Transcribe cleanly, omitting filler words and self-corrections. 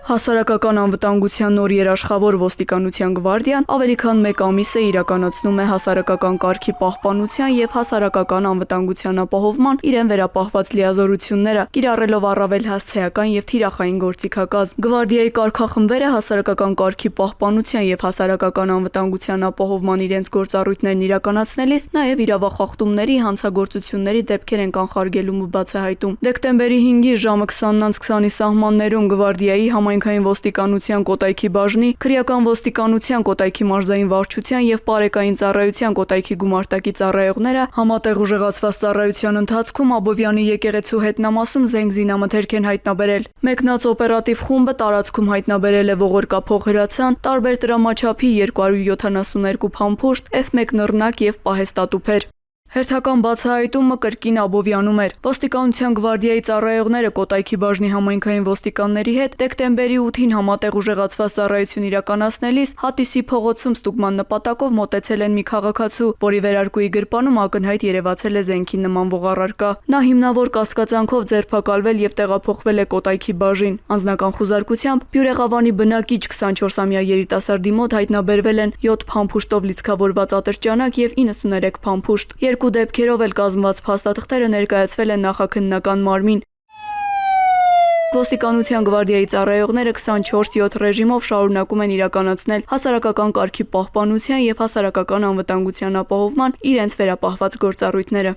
Հասարակական անվտանգության նոր երաշխավոր ոստիկանության գվարդիան ավելի քան 1 ամիս է իրականացնում է հասարակական կարգի պահպանության և հասարակական անվտանգության ապահովման իրեն վերապահված լիազորությունները, կիրառելով առավել հասցեական և թիրախային գործիքակազմ։ Գվարդիայի կարգախմբերը հասարակական կարգի պահպանության և հասարակական անվտանգության ապահովման իրենց գործառույթներն իրականացնելիս նաև իրավախախտումների, հանցագործությունների դեպքեր են կանխարգելում ու բացահայտում։ Դեկտեմբերի 5-ի ժամը 20:20-ի սահմաններում Գվարդիայի Համայնքային ոստիկանության Կոտայքի բաժնի, Քրեական ոստիկանության Կոտայքի մարզային վարչության և Պարեկային ծառայության Կոտայքի գումարտակի ծառայողները համատեղ ուժեղացված ծառայության ընթացքում Աբովյանի եկեղեցու հետնամասում զենք զինամթերք են հայտնաբերել։ Մեկնած օպերատիվ խումբը տարածքում հայտնաբերել է ողորկափող հրացան, տարբեր տրամաչափի 272 փամփուշտ, F1 նռնակ և պահեստատուփեր։ Հերթական բացահայտումը կրկին Աբովյանում էր։ Ոստիկանության գվարդիայի ծառայողները Կոտայքի բաժնի համայնքային ոստիկանների հետ դեկտեմբերի 8-ին համատեղ ուժեղացված ծառայություն իրականացնելիս Հատիսի փողոցում ստուգման նպատակով մոտեցել են մի քաղաքացու, որի վերարկուի գրպանում ակնհայտ երևացել է զենքի նման ողառարկա։ Նա հիմնավոր կասկածանքով ձերբակալվել և տեղափոխվել է Կոտայքի բաժին։ Անձնական խուզարկությամբ Բյուրեղավանի բնակիչ 24-ամյա երիտասարդի մոտ հայտնաբերվել են 7 փամփուշտով լիցքավորված ատրճանակ և 93 փամփուշտ։ Երկու դեպքերով էլ կազմված փաստաթղթերը ներկայացվել են նախաքննական մարմին։ Ոստիկանության գվարդիայի ծառայողները 24/7 ռեժիմով շարունակում են իրականացնել հասարակական կարգի պահպանության և հասարակական անվտանգության ապահովման իրենց վերապահված գործառույթները։